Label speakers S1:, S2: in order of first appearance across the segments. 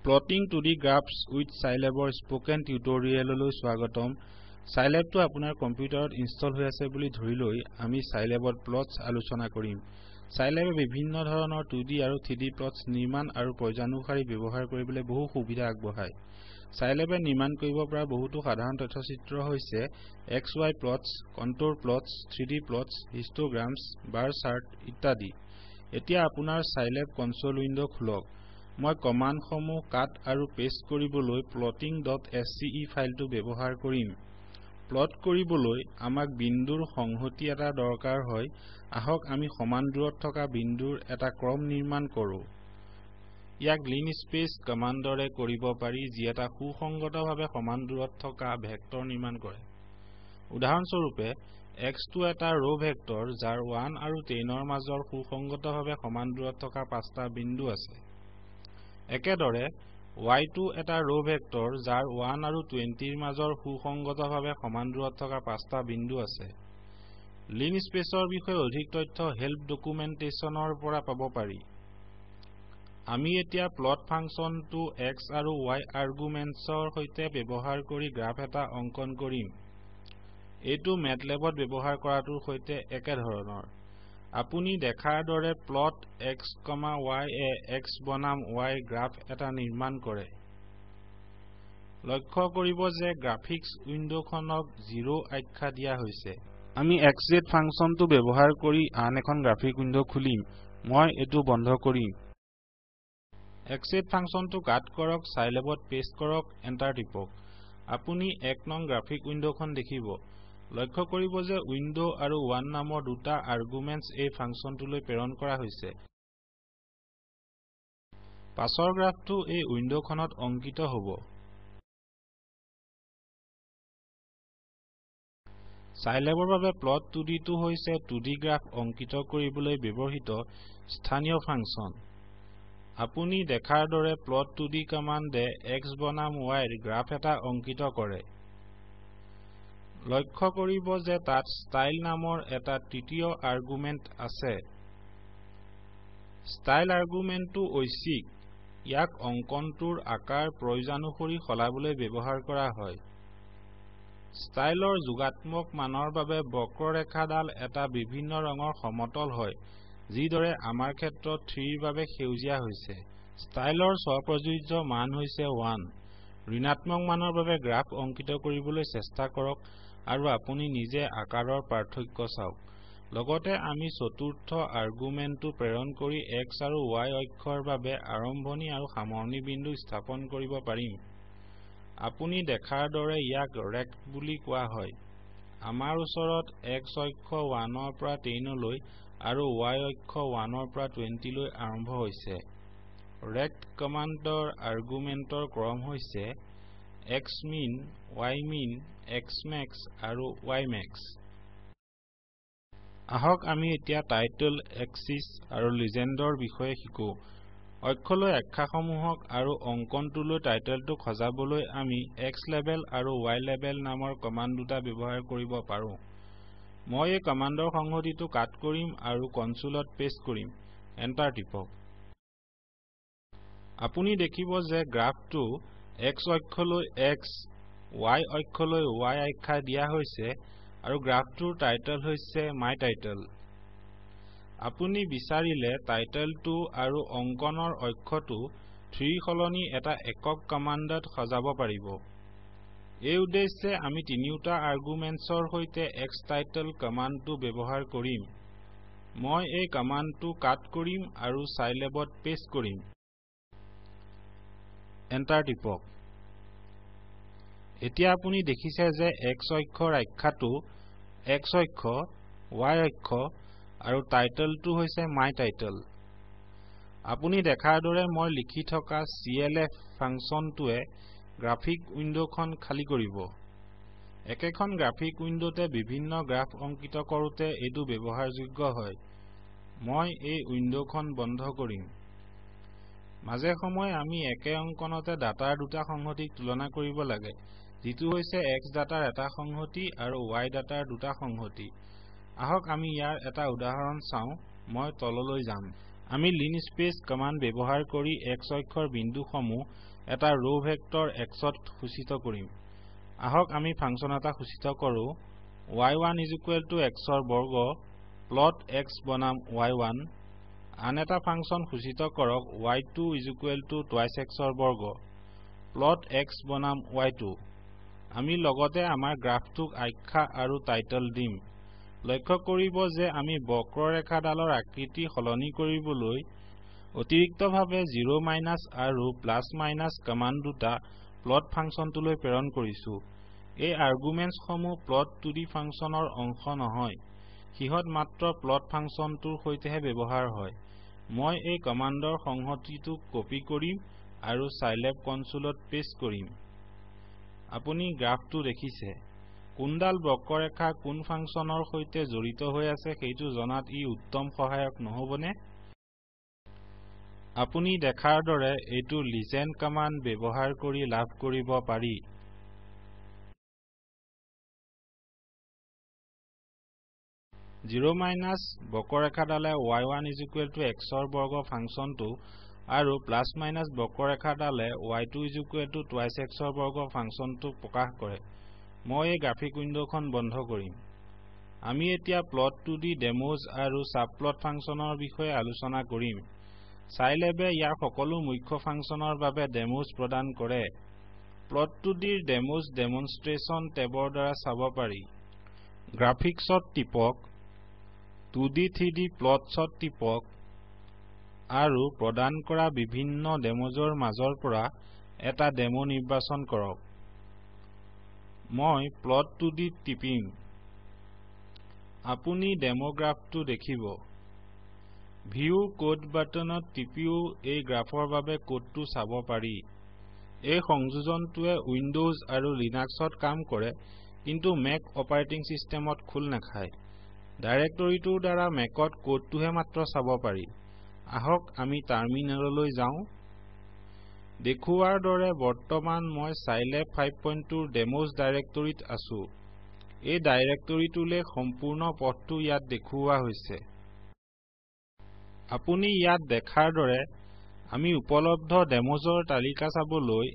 S1: Plotting 2D graphs with Scilab spoken tutorial লৈ স্বাগতম Scilab টো আপোনাৰ কম্পিউটাৰত ইনষ্টল হৈ আছে বুলি ধৰি লৈ আমি Scilab plots আলোচনা কৰিম Scilab বিভিন্ন ধৰণৰ 2D আৰু 3D plots নিৰ্মাণ আৰু প্ৰয়োজনানুসাৰী ব্যৱহাৰ কৰিবলৈ বহু সুবিধা আগবঢ়ায় Scilab নিৰ্মাণ কৰিব পৰা বহুতো সাধাৰণ তথ্যচিত্ৰ হৈছে XY plots, contour plots, 3D plots, histograms, bar chart ইত্যাদি এতিয়া আপোনাৰ Scilab console window খুলক মই কমান্ড সমূহ কাট আৰু পেস্ট কৰিবলৈ plotting.sce ফাইলটো ব্যৱহাৰ কৰিম প্লট কৰিবলৈ আমাক বিন্দুৰ সংহতি এটা দৰকাৰ হয় আহক আমি সমান দূৰত থকা বিন্দুৰ এটা ক্ৰম নিৰ্মাণ কৰো ইয়াক linspace কমান্ডৰে কৰিব পাৰি যি এটা সুসংগতভাৱে সমান দূৰত থকা ভেক্টৰ নিৰ্মাণ কৰে উদাহৰণস্বৰূপে x2 এটা ৰ ভেক্টৰ যাৰ 1 আৰু 10 ৰ মাজৰ সুসংগতভাৱে সমান দূৰত থকা পাঁচটা বিন্দু আছে একেদৰে y2 এটা ৰ ভেক্টৰ যাৰ 1 আৰু 20 ৰ মাজৰ সুসংগতভাৱে সমান দূৰত থকা পাঁচটা বিন্দু আছে linspaceৰ বিষয়ে অধিক তথ্য হেল্প ডকুমেন্টেশনৰ পৰা পাব পাৰি আমি এতিয়া প্লট ফাংচনটো x আৰু y আৰ্গুমেন্টছৰ সৈতে ব্যৱহাৰ কৰি গ্ৰাফ এটা অঙ্কন কৰিম এইটো MATLABত ব্যৱহাৰ কৰাটোৰ সৈতে একে ধৰণৰ আপুনি দেখাৰ দৰে প্লট x, y এ x বনাম y গ্ৰাফ এটা নিৰ্মাণ কৰে লক্ষ্য কৰিব যে গ্ৰাফিক্স উইন্ডোখনক 0 আখ্যা দিয়া হৈছে আমি xz ফাংচনটো ব্যৱহাৰ কৰি আন এখন গ্ৰাফিক উইন্ডো খুলিম মই এটো বন্ধ কৰিম xz ফাংচনটো কাট কৰক Scilabত পেস্ট কৰক এন্টাৰ টিপক আপুনি 1 নং গ্ৰাফিক উইন্ডোখন দেখিব লক্ষ্য কৰিব যে উইন্ডো আৰু 1 নামৰ দুটা আৰ্গুমেন্টস এই ফাংচনটোলৈ প্ৰেৰণ কৰা হৈছে পাছৰ গ্ৰাফটো এই উইন্ডোখনত অঙ্কিত হ'ব Scilabৰ বাবে প্লট 2D টো হৈছে 2D গ্ৰাফ অঙ্কিত কৰিবলৈ ব্যৱহৃত স্থানীয় ফাংচন আপুনি দেখাৰ দৰে প্লট 2D কমান্ডে x বনাম y ৰ গ্ৰাফ এটা অঙ্কিত কৰে লক্ষ্য কৰিব যে তাত ষ্টাইল নামৰ এটা তৃতীয় আৰ্গুমেন্ট আছে ষ্টাইল আৰ্গুমেন্টটো ঐচ্ছিক ইয়াক অঙ্কনটোৰ আকাৰ প্ৰয়োজনানুসৰি সলাবলৈ ব্যৱহাৰ কৰা হয় ষ্টাইলৰ যোগাত্মক মানৰ বাবে বক্ৰৰেখাডাল এটা বিভিন্ন ৰঙৰ সমতল হয় যিদৰে আমাৰ ক্ষেত্ৰত 3 ৰ বাবে সেউজীয়া হৈছে ষ্টাইলৰ স্বপ্ৰযোজ্য মান হৈছে 1 ঋণাত্মক মানৰ বাবে গ্ৰাফ অঙ্কিত কৰিবলৈ চেষ্টা কৰক আৰু আপুনি নিজে আকাৰৰ পাৰ্থক্য চাওক লগতে আমি চতুৰ্থ আৰ্গুমেন্টটো প্ৰেৰণ কৰি x আৰু y অক্ষৰ বাবে আৰম্ভণি আৰু সামৰণি বিন্দু স্থাপন কৰিব পাৰিম আপুনি দেখাৰ দৰে ইয়াক ৰেক্ট বুলি কোৱা হয় আমাৰ ওচৰত x অক্ষ 1 ৰ পৰা 10 লৈ আৰু y অক্ষ 1 ৰ পৰা 20 লৈ আৰম্ভ হৈছে ৰেক্ট কমান্ডৰ আৰ্গুমেন্টৰ ক্ৰম হৈছে xmin ymin xmax আৰু ymax আহক আমি এতিয়া টাইটেল এক্সিস আৰু লিজেন্ডৰ বিষয়ে শিকো অক্ষলৈ আখ্যাসমূহক আৰু অঙ্কনটোলৈ টাইটেলটো খজাবলৈ আমি xlabel আৰু ylabel নামৰ কমান্ড দুটা ব্যৱহাৰ কৰিব পাৰো মই এই কমান্ডৰ সংহতিটো কাট কৰিম আৰু কনসোলত পেস্ট কৰিম এন্টাৰ টিপক আপুনি দেখিব যে গ্ৰাফটো x অক্ষলৈ x y অক্ষলৈ y আখ্যা দিয়া হৈছে আৰু গ্ৰাফটোৰ টাইটেল হৈছে মাই টাইটেল আপুনি বিচাৰিলে টাইটেলটো আৰু অঙ্কনৰ অক্ষটো 3 সলনি এটা একক কমান্ডত সজাব পাৰিব এই উদ্দেশ্যে আমি তিনিওটা আৰ্গুমেন্টছৰ সৈতে xtitle কমান্ডটো ব্যৱহাৰ কৰিম মই এই কমান্ডটো কাট কৰিম আৰু Scilabত পেস্ট কৰিম এন্টাৰ টিপক এতিয়া আপুনি দেখিছে যে x অক্ষৰ আখ্যাটো x অক্ষ y অক্ষ আৰু টাইটেলটো হৈছে মাই টাইটেল আপুনি দেখাৰ দৰে মই লিখি থকা clf ফাংচনটোৱে গ্ৰাফিক উইন্ডোখন খালি কৰিব একেখন গ্ৰাফিক উইন্ডোতে বিভিন্ন গ্ৰাফ অঙ্কিত কৰোতে এটো ব্যৱহাৰযোগ্য হয় মই এই উইন্ডোখন বন্ধ কৰিম মাজে সময়ে আমি একে অঙ্কনতে ডাটাৰ দুটা সংহতিক তুলনা কৰিব লাগে যিটো হৈছে x ডাটাৰ এটা সংহতি আৰু y ডাটাৰ দুটা সংহতি আহক আমি ইয়াৰ এটা উদাহৰণ চাও মই তললৈ যাম আমি linspace কমান্ড ব্যৱহাৰ কৰি x অক্ষৰ বিন্দুসমূহ এটা ৰ ভেক্টৰ xত সূচিত কৰিম আহক আমি ফাংচন এটা সূচিত কৰো y1 x ৰ বৰ্গ প্লট x বনাম y1 আন এটা ফাংচন সূচিত কৰক y2 2x ৰ বৰ্গ প্লট x বনাম y2 আমি লগতে আমাৰ গ্ৰাফটোক আখ্যা আৰু টাইটেল দিম লক্ষ্য কৰিব যে আমি বক্ৰৰেখাডালৰ আকৃতি সলনি কৰিবলৈ অতিৰিক্তভাৱে 0 আৰু + কমান্ড দুটা প্লট ফাংচনটোলৈ প্ৰেৰণ কৰিছো এই আৰ্গুমেন্টছসমূহ plot2d ফাংচনৰ অংশ নহয় হিহত মাত্ৰ প্লট ফাংচনটোৰ সৈতেহে ব্যৱহাৰ হয় মই এই কমান্ডৰ সংহতিটো কপি কৰিম আৰু Scilab কনসোলত পেস্ট কৰিম আপুনি গ্ৰাফটো দেখিছে কোনডাল বক্ৰৰেখা কোন ফাংচনৰ সৈতে জড়িত হৈ আছে সেইটো জনাত ই উত্তম সহায়ক নহবনে আপুনি দেখাৰ দৰে এইটো লিজেণ্ড কমান্ড ব্যৱহাৰ কৰি লাভ কৰিব পাৰি 0 বক্ৰৰেখাডালে y1 x ৰ বৰ্গ ফাংচনটো আৰু + বক্ৰৰেখাডালে y2 2x ৰ বৰ্গ ফাংচনটো প্ৰকাশ কৰে মই এই গ্ৰাফিক উইন্ডোখন বন্ধ কৰিম আমি এতিয়া plot2d ডেমোজ আৰু সাবপ্লট ফাংচনৰ বিষয়ে আলোচনা কৰিম Scilab ইয়াৰ সকলো মুখ্য ফাংচনৰ বাবে ডেমোজ প্ৰদান কৰে plot2d ৰ ডেমোজ ডেমনষ্ট্ৰেচন টেবৰ দ্বাৰা চাব পাৰি গ্ৰাফিক্সত টিপক 2d 3d plotsত টিপক আৰু প্ৰদান কৰা বিভিন্ন ডেমোজৰ মাজৰ পৰা এটা ডেমো নিৰ্বাচন কৰক মই plot2d টিপিম আপুনি ডেমো গ্ৰাফটো দেখিব ভিউ কোড বাটনত টিপিও এই গ্ৰাফৰ বাবে কোডটো চাব পাৰি এই সংযোজনটোৱে উইন্ডোজ আৰু লিনাক্সত কাম কৰে কিন্তু মেক অপাৰেটিং সিস্টেমত খোল নাখায় ডাইৰেক্টৰীটোৰ দ্বাৰা মেকত কোডটোহে মাত্ৰ চাব পাৰি আহক আমি টাৰ্মিনেললৈ যাওঁ দেখুৱাৰ দৰে বৰ্তমান মই Scilab 5.2 ডেমোজ ডাইৰেক্টৰীত আছো এই ডাইৰেক্টৰীটোলৈ সম্পূৰ্ণ পথটো ইয়াত দেখুওৱা হৈছে আপুনি ইয়াত দেখাৰ দৰে আমি উপলব্ধ ডেমোজৰ তালিকা চাবলৈ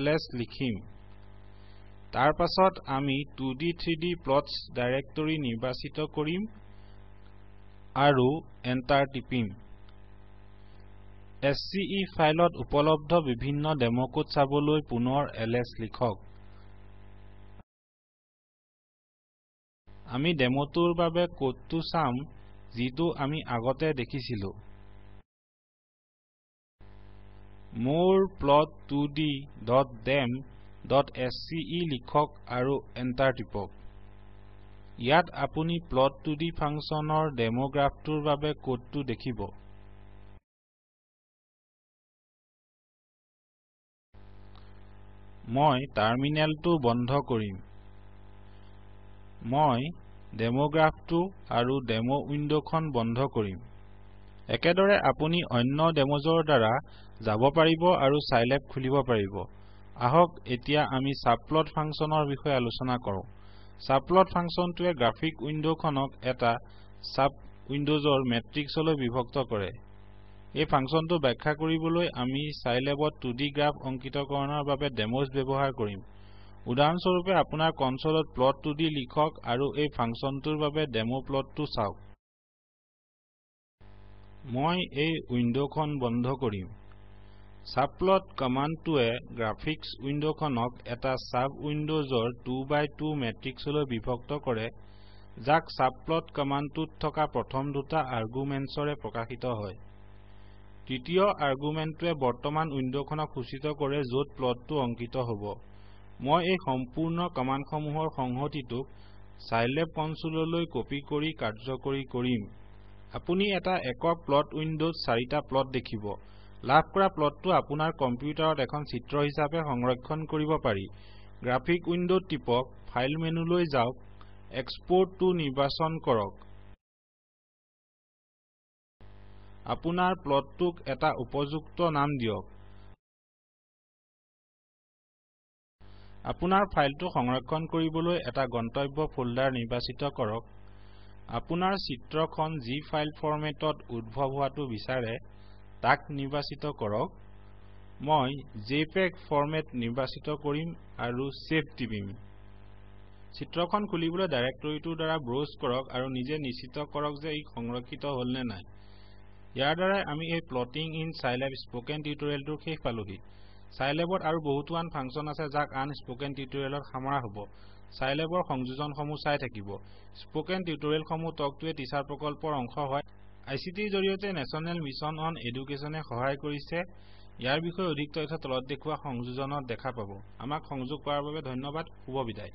S1: ls লিখিম তাৰ পাছত আমি 2d 3d plots ডাইৰেক্টৰী নিৰ্বাচিত কৰিম আৰু এন্টাৰ টিপিম sce ফাইলত উপলব্ধ বিভিন্ন ডেমো কোড চাবলৈ পুনৰ ls লিখক আমি ডেমোটোৰ বাবে কোডটো চাম যিটো আমি আগতে দেখিছিলো more plot2d.dem.sce লিখক আৰু এন্টাৰ টিপক ইয়াত আপুনি plot2d ফাংচনৰ ডেমো গ্ৰাফটোৰ বাবে কোডটো দেখিব মই টাৰ্মিনেলটো বন্ধ কৰিম মই ডেমো গ্ৰাফটো আৰু ডেমো উইন্ডোখন বন্ধ কৰিম একেদৰে আপুনি অন্য ডেমোজৰ দ্বাৰা যাব পাৰিব আৰু Scilab খুলিব পাৰিব আহক এতিয়া আমি সাবপ্লট ফাংচনৰ বিষয়ে আলোচনা কৰো সাবপ্লট ফাংচনটোৱে গ্ৰাফিক উইন্ডোখনক এটা সাব উইন্ডোজৰ মেট্ৰিক্সলৈ বিভক্ত কৰে এই ফাংচনটো ব্যাখ্যা কৰিবলৈ আমি Scilabত 2D গ্ৰাফ অঙ্কিতকৰণৰ বাবে ডেমোজ ব্যৱহাৰ কৰিম উদাহৰণস্বৰূপে আপোনাৰ কনসোলত plot2d লিখক আৰু এই ফাংচনটোৰ বাবে ডেমো প্লটটো চাওক মই এই উইন্ডোখন বন্ধ কৰিম সাবপ্লট কমান্ডটোৱে গ্ৰাফিক্স উইন্ডোখনক এটা সাব উইন্ডোজৰ 2x2 মেট্ৰিক্সলৈ বিভক্ত কৰে যাক সাবপ্লট কমান্ডটোত থকা প্ৰথম দুটা আৰ্গুমেন্টছৰে প্ৰকাশিত হয় তৃতীয় আৰ্গুমেন্টটোৱে বৰ্তমান উইন্ডোখনক সূচিত কৰে য'ত প্লটটো অঙ্কিত হ'ব মই এই সম্পূৰ্ণ কমান্ডসমূহৰ সংহতিটোক Scilab কনসোললৈ কপি কৰি কাৰ্যকৰী কৰিম আপুনি এটা একক প্লট উইন্ডোত 4টা প্লট দেখিব লাভ কৰা প্লটটো আপোনাৰ কম্পিউটাৰত এখন চিত্ৰ হিচাপে সংৰক্ষণ কৰিব পাৰি গ্ৰাফিক উইন্ডোত টিপক ফাইল মেনুলৈ যাওক এক্সপোৰ্ট টু নিৰ্বাচন কৰক আপোনাৰ প্লটটোক এটা উপযুক্ত নাম দিয়ক আপোনাৰ ফাইলটো সংৰক্ষণ কৰিবলৈ এটা গন্তব্য ফোল্ডাৰ নিৰ্বাচিত কৰক আপোনাৰ চিত্ৰখন যি ফাইল ফৰমেটত উদ্ভৱ হোৱাটো বিচাৰে তাক নিৰ্বাচিত কৰক মই JPEG ফৰমেট নিৰ্বাচিত কৰিম আৰু সেভ টিপিম চিত্ৰখন খুলিবলৈ ডাইৰেক্টৰীটোৰ দ্বাৰা ব্ৰাউজ কৰক আৰু নিজে নিশ্চিত কৰক যে ই সংৰক্ষিত হ'ল নে নাই ইয়াৰ দ্বাৰা আমি এই প্লটিং ইন Scilab স্পোকেন টিউটৰিয়েলটোৰ শেষ পালোহি Scilabত আৰু বহুতো আন ফাংচন আছে যাক আন স্পোকেন টিউটৰিয়েলত সামৰা হ'ব Scilabৰ সংযোজনসমূহ চাই থাকিব স্পোকেন টিউটৰিয়েলসমূহ টক টু এ টিচাৰ প্ৰকল্পৰ অংশ হয় ICTৰ জৰিয়তে নেশ্যনেল মিছন অন এডুকেশ্যনে সহায় কৰিছে ইয়াৰ বিষয়ে অধিক তথ্য তলত দেখুওৱা সংযোজনত দেখা পাব আমাক সংযোগ কৰাৰ বাবে ধন্যবাদ শুভ বিদায়